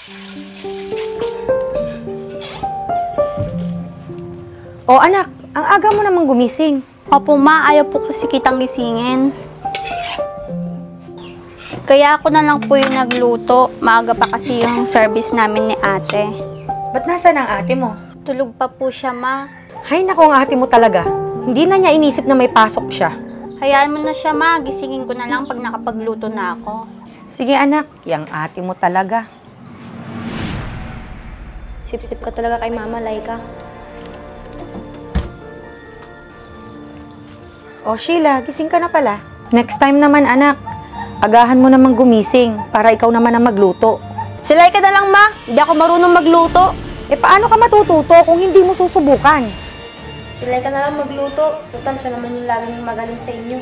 O anak, ang aga mo namang gumising. Opo ma, ayaw po kasi kitang gisingin. Kaya ako na lang po yung nagluto. Maaga pa kasi yung service namin ni ate. Ba't nasaan ang ate mo? Tulog pa po siya ma. Hay nako, ang ate mo talaga. Hindi na niya inisip na may pasok siya. Hayaan mo na siya ma, gisingin ko na lang pag nakapagluto na ako. Sige anak, yang ate mo talaga. Sip-sip ka talaga kay Mama Laika. O Sheila, gising ka na pala. Next time naman anak, agahan mo namang gumising para ikaw naman ang magluto. Si Laika na lang ma, hindi ako marunong magluto. Eh paano ka matututo kung hindi mo susubukan? Si Laika na lang magluto. Total, siya naman yung laging magaling sa inyo.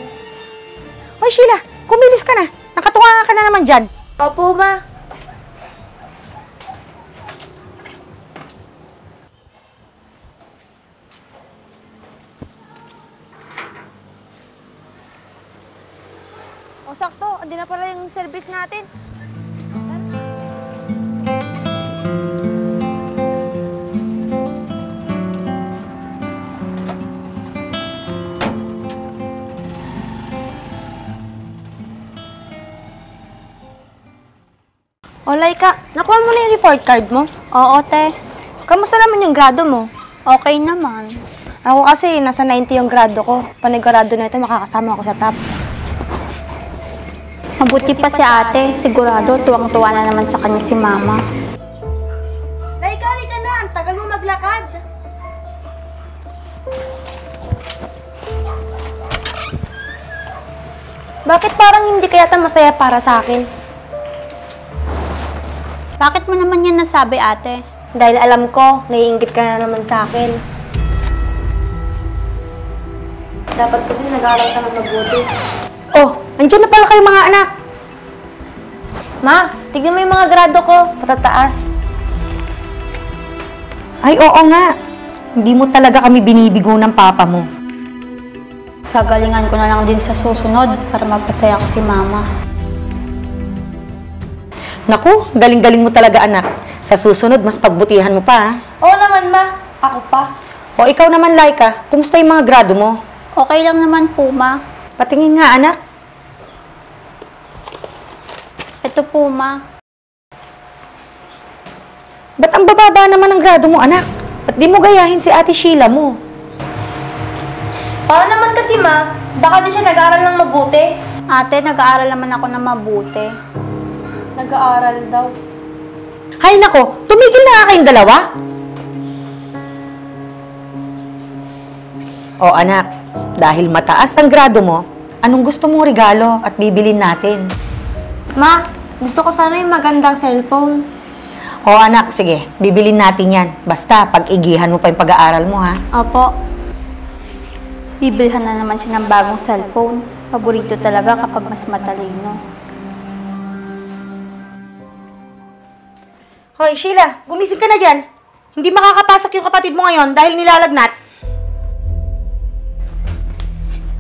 Oy Sheila, kumilos ka na. Nakatunga ka na naman dyan. Opo ma. O sakto, andi na pala yung service natin. O Laika, nakuha mo na yung report card mo? Oo te. Kamusta naman yung grado mo? Okay naman. Ako kasi, nasa 90 yung grado ko. Panigurado na ito, makakasama ako sa top. Mabuti pa si ate. Sigurado, tuwang-tuwa na naman sa kanya si mama. Laika, halika na! Ang tagal mo maglakad! Bakit parang hindi kaya masaya para sa akin? Bakit mo naman yan nasabi, ate? Dahil alam ko, naiinggit ka na naman sa akin. Dapat kasi nag-aaral ka ng mabuti. Oh, andyan na pala kayo mga anak. Ma, tignan mo yung mga grado ko, patataas. Ay, oo nga. Hindi mo talaga kami binibigo ng papa mo. Gagalingan ko na lang din sa susunod para magpasaya ko si mama. Naku, galing-galing mo talaga anak. Sa susunod, mas pagbutihan mo pa ha. Oo naman ma, ako pa. O ikaw naman Laika, kumusta yung mga grado mo? Okay lang naman po ma. Patingin nga anak. Ito po ma. Ba't ang bababa naman ang grado mo anak? Ba't di mo gayahin si ate Sheila mo? Para naman kasi ma, baka di siya nag-aaral ng mabuti. Ate, nag-aaral naman ako ng mabuti. Nag-aaral daw. Hay nako, tumigil na nga kayong dalawa. O anak, dahil mataas ang grado mo, anong gusto mong regalo at bibilin natin? Ma, gusto ko sana yung magandang cellphone. O anak, sige, bibilin natin yan. Basta, pag-igihan mo pa yung pag-aaral mo ha. Opo. Bibilhan na naman siya ng bagong cellphone. Paborito talaga kapag mas matalino. Hoy, Sheila, gumising ka na dyan. Hindi makakapasok yung kapatid mo ngayon dahil nilalagnat.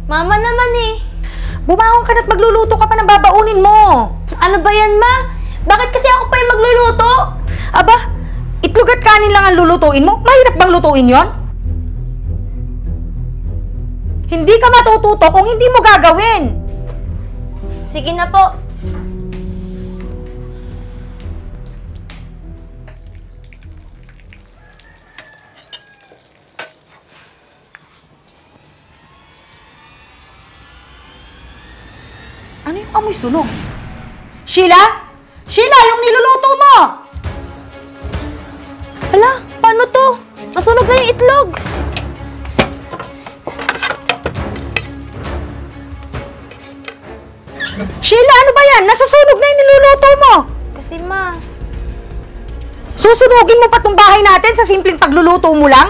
Mama naman eh. Bumangon ka na't magluluto ka pa ng babaunin mo. Ano ba yan, ma? Bakit kasi ako pa yung magluluto? Aba, itlog at kanin lang ang lulutuin mo? Mahirap bang lutuin yon? Hindi ka matututo kung hindi mo gagawin. Sige na po. Ano yung amoy sunog? Sheila? Sheila, yung niluluto mo! Hala, paano to? Nasunog na yung itlog. Sheila, ano ba yan? Nasusunog na yung niluluto mo! Kasi ma, Susunugin mo pa tong bahay natin sa simpleng pagluluto mo lang?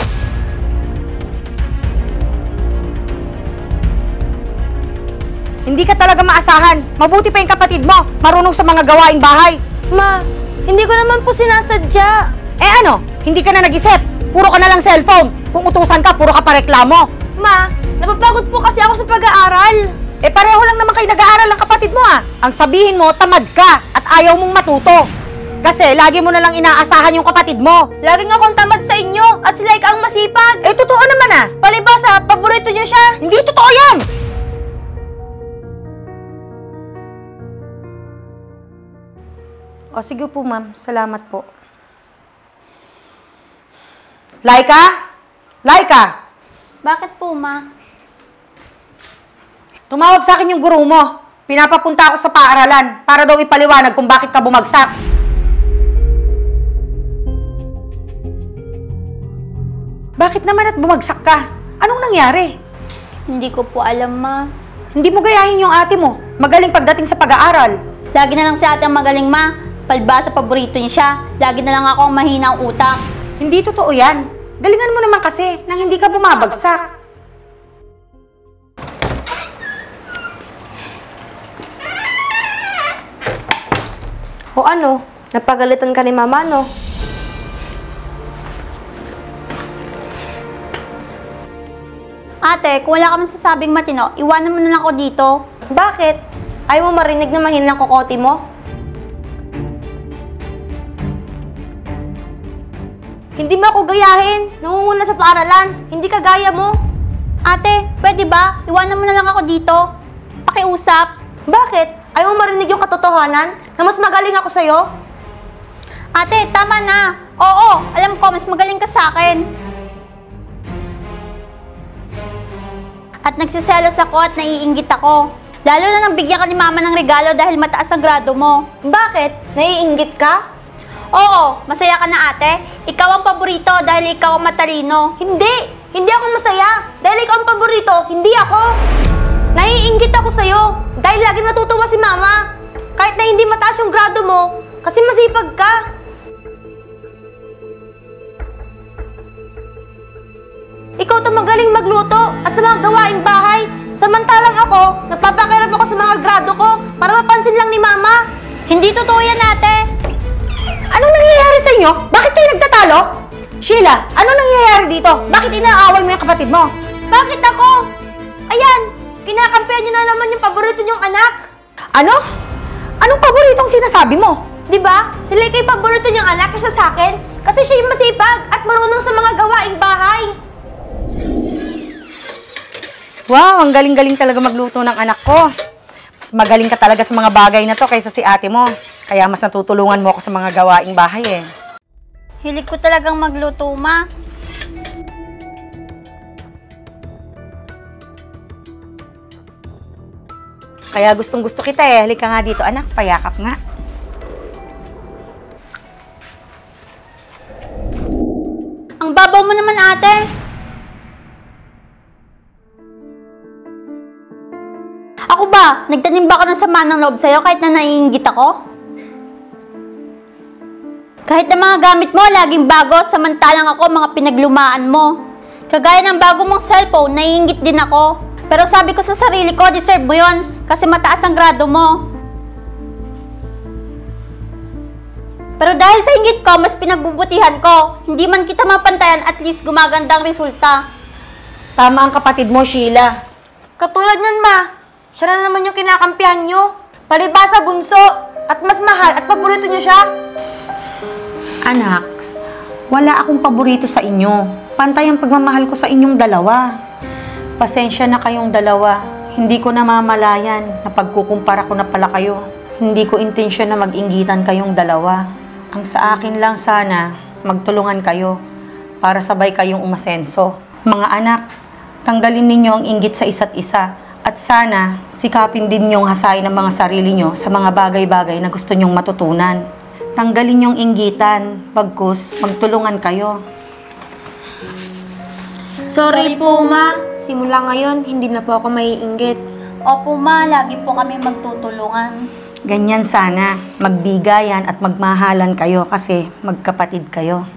Hindi ka talaga maasahan. Mabuti pa yung kapatid mo. Marunong sa mga gawaing bahay. ma, hindi ko naman po sinasadya. Eh ano? Hindi ka na nag-isip. Puro ka na lang cellphone. Kung utusan ka, puro ka pa reklamo. Ma, napapagod po kasi ako sa pag-aaral. Eh pareho lang naman kayo nag-aaral ng kapatid mo ah. Ang sabihin mo, tamad ka at ayaw mong matuto. Kasi lagi mo na lang inaasahan yung kapatid mo. Laging akong tamad sa inyo at sila ang masipag. Eh, totoo naman ah. Palibasa, paborito niyo siya. Hindi totoo yan! O, sige po, ma'am. Salamat po. Laika? Laika! Bakit po, ma? Tumawag sa akin yung guro mo. Pinapapunta ako sa paaralan para daw ipaliwanag kung bakit ka bumagsak. Bakit naman at bumagsak ka? Anong nangyari? Hindi ko po alam, ma. Hindi mo gayahin yung ate mo. Magaling pagdating sa pag-aaral. Lagi na lang si ate ang magaling, ma. Palibasa, paborito niya siya. Lagi na lang ako ang mahina ang utak. Hindi totoo yan. Galingan mo naman kasi nang hindi ka bumabagsak. O ano? Napagalitan ka ni mama, no? Ate, kung wala ka masasabing matino, iwanan mo na lang ako dito. Bakit? Ayaw mo marinig na mahinang kokote mo? Hindi mo ako gayahin. Nangunguna sa paaralan. Hindi ka gaya mo. Ate, pwede ba? Iwanan mo na lang ako dito. Pakiusap. Bakit? Ayaw mo marinig yung katotohanan na mas magaling ako sa'yo? Ate, tama na. Oo, alam ko, mas magaling ka sa akin. At nagsiselos ako at naiinggit ako. Lalo na nang bigyan ka ni mama ng regalo dahil mataas ang grado mo. Bakit? Naiinggit ka? Oo, masaya ka na ate. Ikaw ang paborito dahil ikaw ang matalino. Hindi! Hindi ako masaya dahil ikaw ang paborito, hindi ako. Naiinggit ako sa'yo dahil lagi natutuwa si mama. Kahit na hindi mataas yung grado mo, kasi masipag ka. Ikaw to magaling magluto at sa mga gawaing bahay. Samantalang ako, nagpapakirap ako sa mga grado ko para mapansin lang ni mama. Hindi totoo yan, ate. Anong nangyayari sa inyo? Bakit kayo nagtatalo? Sheila, anong nangyayari dito? Bakit inaaway mo yung kapatid mo? Bakit ako? Ayan, kinakampihan niyo na naman yung paborito niyong anak. Ano? Anong paboritong sinasabi mo? Diba? Sila kay paborito niyong anak kaysa sa akin kasi siya yung masipag at marunong sa mga gawaing bahay. Wow, ang galing-galing talaga magluto ng anak ko. Mas magaling ka talaga sa mga bagay na to kaysa si ate mo. Kaya mas natutulungan mo ako sa mga gawaing bahay eh. Hilig ko talagang magluto, ma. Kaya gustong-gusto kita eh. Halika nga dito anak, payakap nga. Ang babaw mo naman, ate. Ako ba? Nagtanim ba ako ng sama ng loob sa'yo kahit na naiinggit ako? Kahit na mga gamit mo, laging bago, samantalang ako mga pinaglumaan mo. Kagaya ng bago mong cellphone, naiinggit din ako. Pero sabi ko sa sarili ko, deserve mo yun kasi mataas ang grado mo. Pero dahil sa inggit ko, mas pinagbubutihan ko. Hindi man kita mapantayan, at least gumaganda ang resulta. Tama ang kapatid mo, Sheila. Katulad nun, ma. Siya na naman yung kinakampihan nyo. Palibasa bunso. At mas mahal at paborito nyo siya. Anak, wala akong paborito sa inyo. Pantay ang pagmamahal ko sa inyong dalawa. Pasensya na kayong dalawa. Hindi ko namamalayan na pagkukumpara ko na pala kayo. Hindi ko intensyon na mag-inggitan kayong dalawa. Ang sa akin lang sana, magtulungan kayo para sabay kayong umasenso. Mga anak, tanggalin ninyo ang inggit sa isa't isa. At sana, sikapin din niyong hasain ang mga sarili niyo sa mga bagay-bagay na gusto niyong matutunan. Tanggalin niyong inggitan, bagkus, magtulungan kayo. Sorry po, ma. Simula ngayon, hindi na po ako maiinggit. Opo, ma. Lagi po kami magtutulungan. Ganyan sana, magbigayan at magmahalan kayo kasi magkapatid kayo.